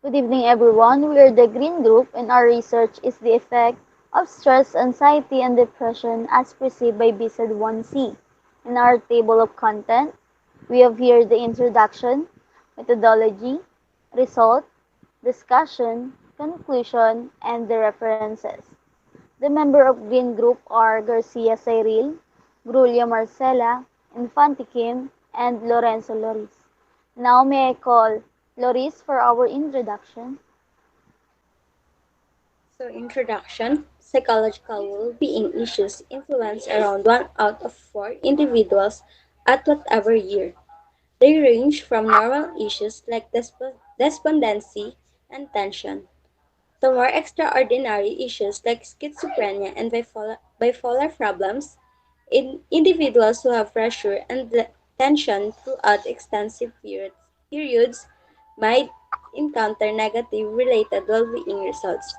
Good evening, everyone. We are the Green Group, and our research is the effect of stress, anxiety, and depression as perceived by BECEd 1C. In our table of content, we have here the introduction, methodology, result, discussion, conclusion, and the references. The members of Green Group are Garcia Cyril, Grulia Marcela, Infante Kim, and Lorenzo Loris. Now may I call Loris for our introduction. So, introduction psychological well being issues influence around 1 out of 4 individuals at whatever year. They range from normal issues like despondency and tension to more extraordinary issues like schizophrenia and bipolar problems. In individuals who have pressure and tension throughout extensive periods might encounter negative related well-being results.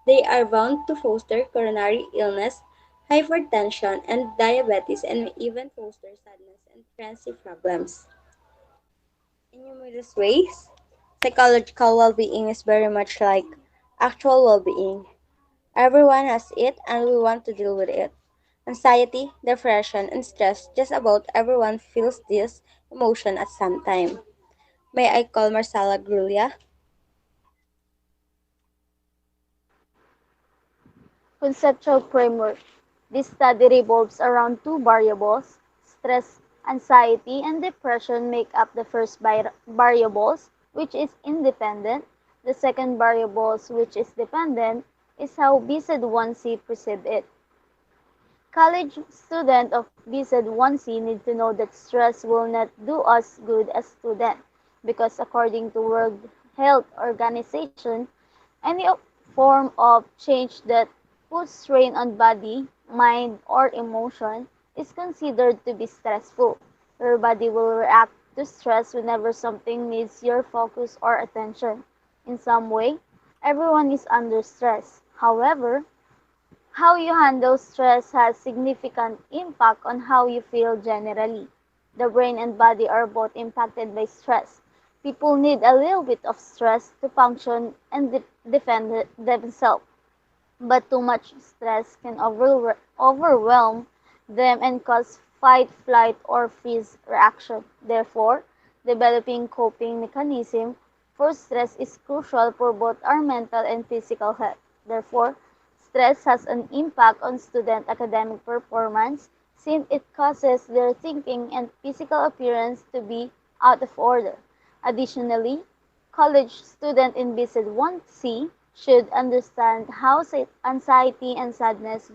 They are bound to foster coronary illness, hypertension, and diabetes, and may even foster sadness and fancy problems. In numerous ways, psychological well-being is very much like actual well-being. Everyone has it and we want to deal with it. Anxiety, depression, and stress, just about everyone feels this emotion at some time. May I call Marcela Grulia? Conceptual framework. This study revolves around two variables: stress, anxiety, and depression make up the first variables, which is independent. The second variables, which is dependent, is how BECEd 1C perceive it. College student of BECEd 1C need to know that stress will not do us good as student because according to World Health Organization, any form of change that puts strain on body, mind, or emotion is considered to be stressful. Your body will react to stress whenever something needs your focus or attention. In some way, everyone is under stress. However, how you handle stress has significant impact on how you feel generally. The brain and body are both impacted by stress. People need a little bit of stress to function and defend themselves, but too much stress can overwhelm them and cause fight, flight, or freeze reaction. Therefore, developing coping mechanism for stress is crucial for both our mental and physical health. Therefore, stress has an impact on student academic performance since it causes their thinking and physical appearance to be out of order. Additionally, college student in BECEd 1C should understand how anxiety and sadness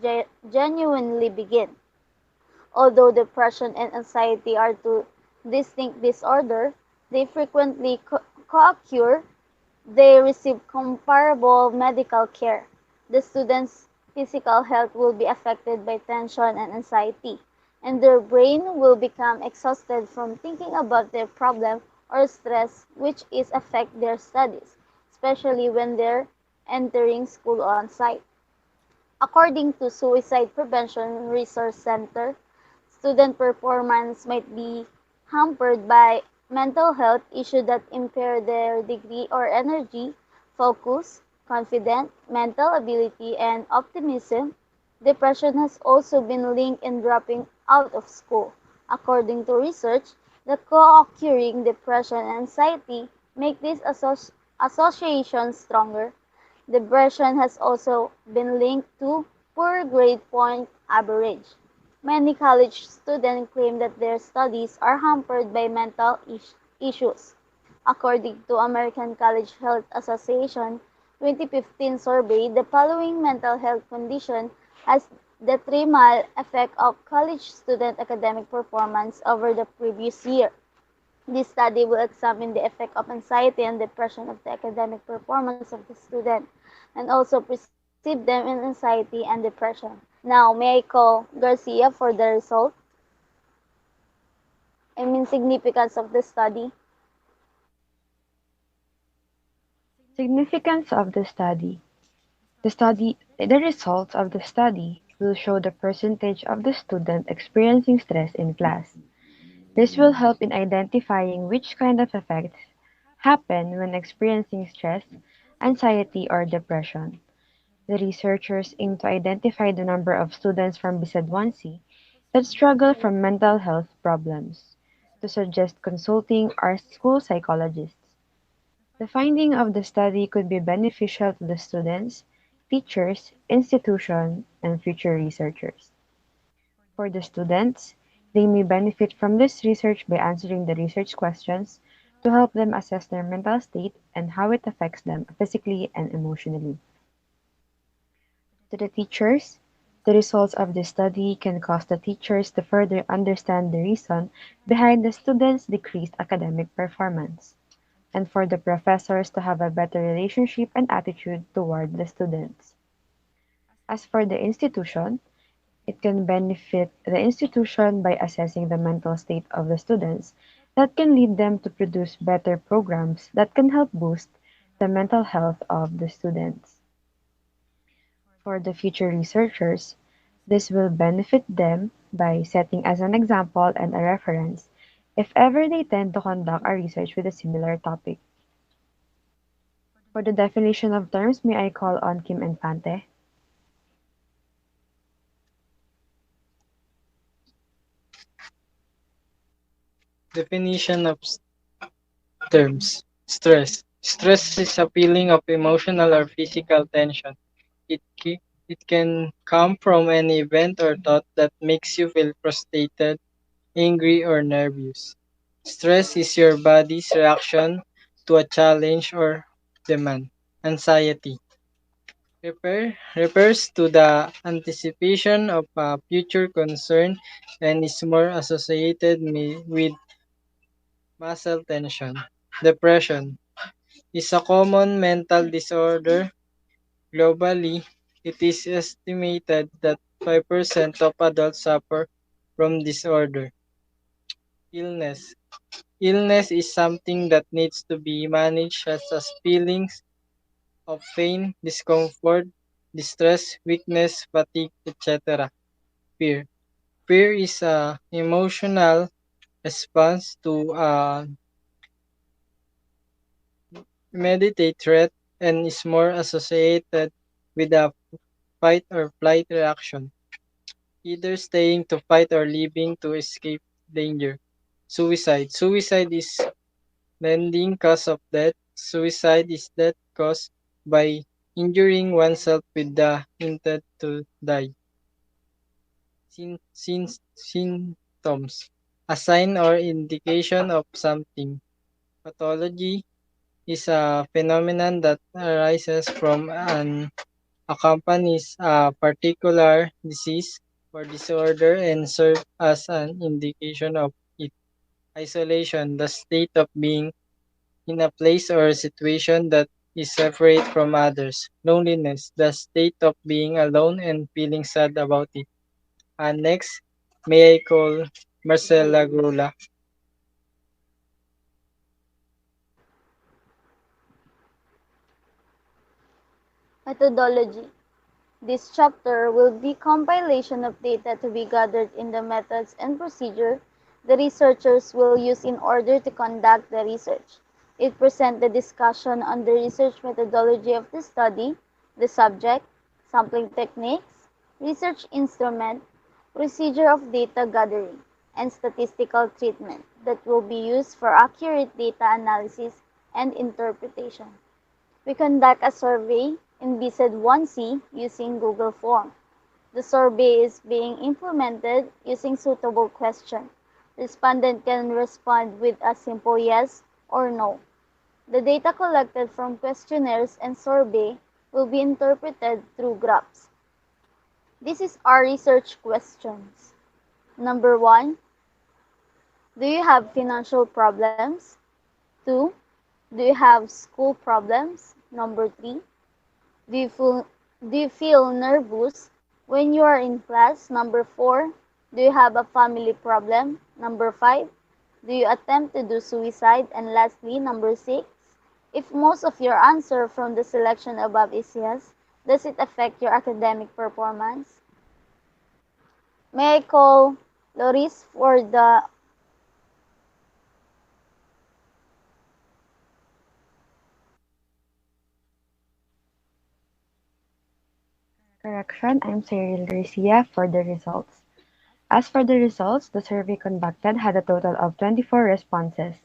genuinely begin. Although depression and anxiety are two distinct disorders, they frequently co-occur. They receive comparable medical care. The student's physical health will be affected by tension and anxiety, and their brain will become exhausted from thinking about their problem or stress, which is affect their studies, especially when they're entering school on site. According to Suicide Prevention Resource Center, student performance might be hampered by mental health issues that impair their degree or energy, focus, confidence, mental ability, and optimism. Depression has also been linked in dropping out of school. According to research, the co-occurring depression and anxiety make these associations stronger. Depression has also been linked to poor grade point average. Many college students claim that their studies are hampered by mental issues. According to American College Health Association 2015 survey, the following mental health condition has the detrimental effect of college student academic performance over the previous year. This study will examine the effect of anxiety and depression of the academic performance of the student and also perceive them in anxiety and depression. Now, may I call Garcia for the result? Significance of the study. Significance of the results of the study will show the percentage of the student experiencing stress in class. This will help in identifying which kind of effects happen when experiencing stress, anxiety, or depression. The researchers aim to identify the number of students from BECEd 1C that struggle from mental health problems, to suggest consulting our school psychologists. The finding of the study could be beneficial to the students, teachers, institution, and future researchers. For the students, they may benefit from this research by answering the research questions to help them assess their mental state and how it affects them physically and emotionally. To the teachers, the results of this study can cause the teachers to further understand the reason behind the students' decreased academic performance, and for the professors to have a better relationship and attitude toward the students. As for the institution, it can benefit the institution by assessing the mental state of the students that can lead them to produce better programs that can help boost the mental health of the students. For the future researchers, this will benefit them by setting as an example and a reference if ever they tend to conduct a research with a similar topic. For the definition of terms, may I call on Kim Infante? Definition of terms. Stress. Stress is a feeling of emotional or physical tension. It can come from any event or thought that makes you feel frustrated, angry, or nervous. Stress is your body's reaction to a challenge or demand. Anxiety refers to the anticipation of a future concern and is more associated with muscle tension. Depression is a common mental disorder globally. It is estimated that 5% of adults suffer from disorder. Illness. Illness is something that needs to be managed such as feelings of pain, discomfort, distress, weakness, fatigue, etc. Fear. Fear is a emotional response to a immediate threat and is more associated with a fight or flight reaction, either staying to fight or leaving to escape danger. Suicide. Suicide is leading cause of death. Suicide is death caused by injuring oneself with the intent to die. Symptoms. A sign or indication of something. Pathology is a phenomenon that arises from an accompanies a particular disease or disorder and serve as an indication of it. Isolation, the state of being in a place or situation that is separate from others. Loneliness, the state of being alone and feeling sad about it. And next, may I call Marcela Grula. Methodology. This chapter will be compilation of data to be gathered in the methods and procedure the researchers will use in order to conduct the research. It presents the discussion on the research methodology of the study, the subject, sampling techniques, research instrument, procedure of data gathering, and statistical treatment that will be used for accurate data analysis and interpretation. We conduct a survey in BECEd 1C using Google Form. The survey is being implemented using suitable questions. Respondent can respond with a simple yes or no. The data collected from questionnaires and survey will be interpreted through graphs. This is our research questions. Number 1, do you have financial problems? 2, do you have school problems? Number 3, Do you feel, do you feel nervous when you are in class? Number 4, do you have a family problem? Number 5, do you attempt to do suicide? And lastly, number 6, if most of your answer from the selection above is yes, does it affect your academic performance? May I call Loris for the Correction, I'm Cyril Garcia for the results. As for the results, the survey conducted had a total of 24 responses.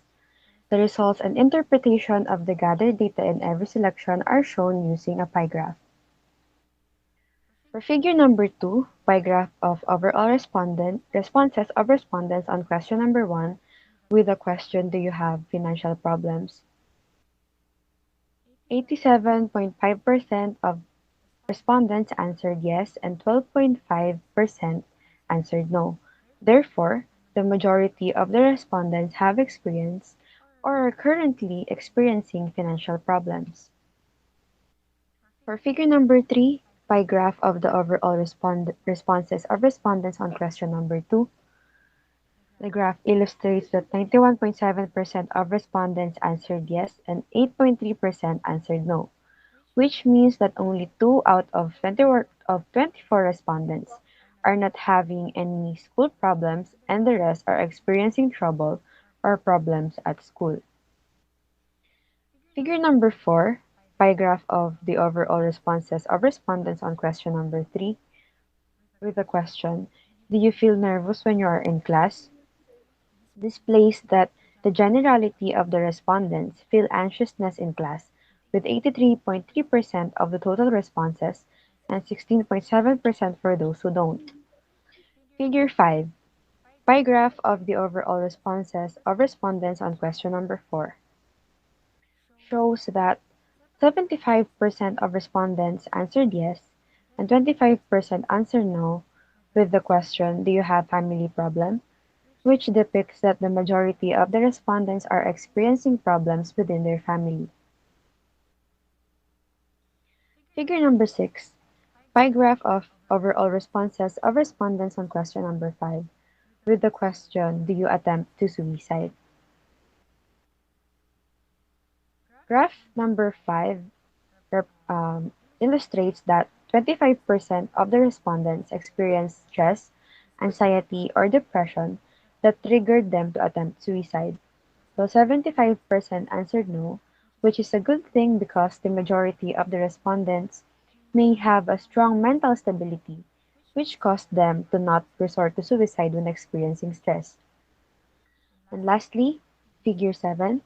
The results and interpretation of the gathered data in every selection are shown using a pie graph. For figure number 2, pie graph of overall responses of respondents on question number 1 with the question, do you have financial problems? 87.5% of respondents answered yes and 12.5% answered no. Therefore, the majority of the respondents have experienced or are currently experiencing financial problems. For figure number 3, pie graph of the overall responses of respondents on question number 2, the graph illustrates that 91.7% of respondents answered yes and 8.3% answered no, which means that only 2 out of 24 respondents are not having any school problems and the rest are experiencing trouble or problems at school. Figure number 4, pie graph of the overall responses of respondents on question number 3 with the question, do you feel nervous when you are in class? Displays that the generality of the respondents feel anxiousness in class, with 83.3% of the total responses and 16.7% for those who don't. Figure 5, pie graph of the overall responses of respondents on question number 4, shows that 75% of respondents answered yes and 25% answered no with the question, do you have family problem? Which depicts that the majority of the respondents are experiencing problems within their family. Figure number 6, pie graph of overall responses of respondents on question number 5 with the question, do you attempt to suicide? Graph number 5 illustrates that 25% of the respondents experienced stress, anxiety, or depression that triggered them to attempt suicide, while 75% answered no, which is a good thing because the majority of the respondents may have a strong mental stability, which caused them to not resort to suicide when experiencing stress. And lastly, figure 7,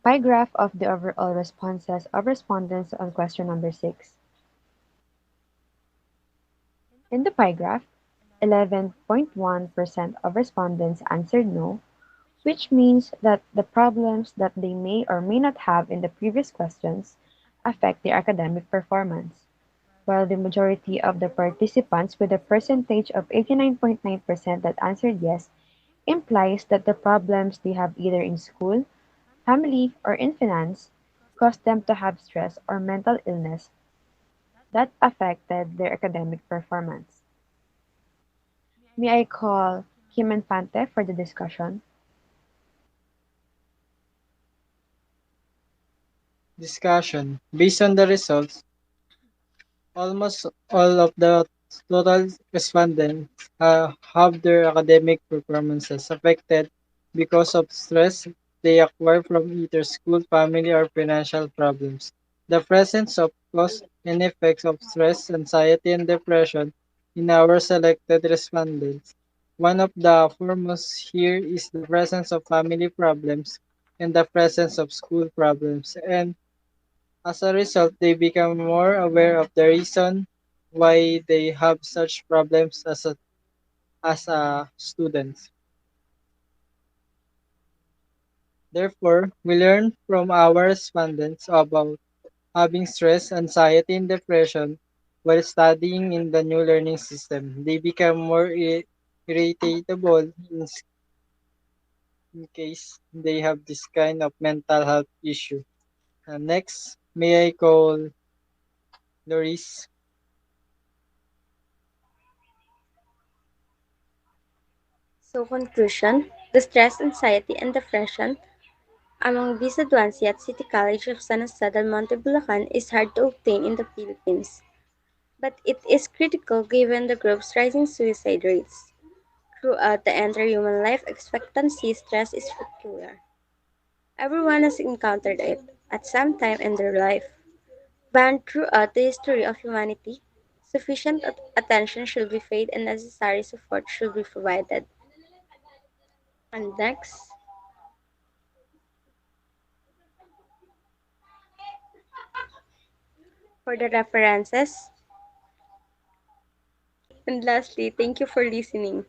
pie graph of the overall responses of respondents on question number 6. In the pie graph, 11.1% of respondents answered no, which means that the problems that they may or may not have in the previous questions affect their academic performance, while the majority of the participants with a percentage of 89.9% that answered yes implies that the problems they have either in school, family, or in finance caused them to have stress or mental illness that affected their academic performance. May I call Kim Infante for the discussion? Discussion. Based on the results, almost all of the total respondents have their academic performances affected because of stress they acquire from either school, family, or financial problems. The presence of cause and effects of stress, anxiety, and depression in our selected respondents. One of the foremost here is the presence of family problems and the presence of school problems, and as a result, they become more aware of the reason why they have such problems as a student. Therefore, we learn from our respondents about having stress, anxiety, and depression while studying in the new learning system. They become more irritable in case they have this kind of mental health issue. Next, may I call Loris? So conclusion, the stress, anxiety, and depression among BECEd at City College of San Jose del Monte, Bulacan is hard to obtain in the Philippines, but it is critical given the group's rising suicide rates. Throughout the entire human life expectancy, stress is peculiar. Everyone has encountered it at some time in their life. Banned throughout the history of humanity, Sufficient attention should be paid and necessary support should be provided. And next, for the references. And lastly, thank you for listening.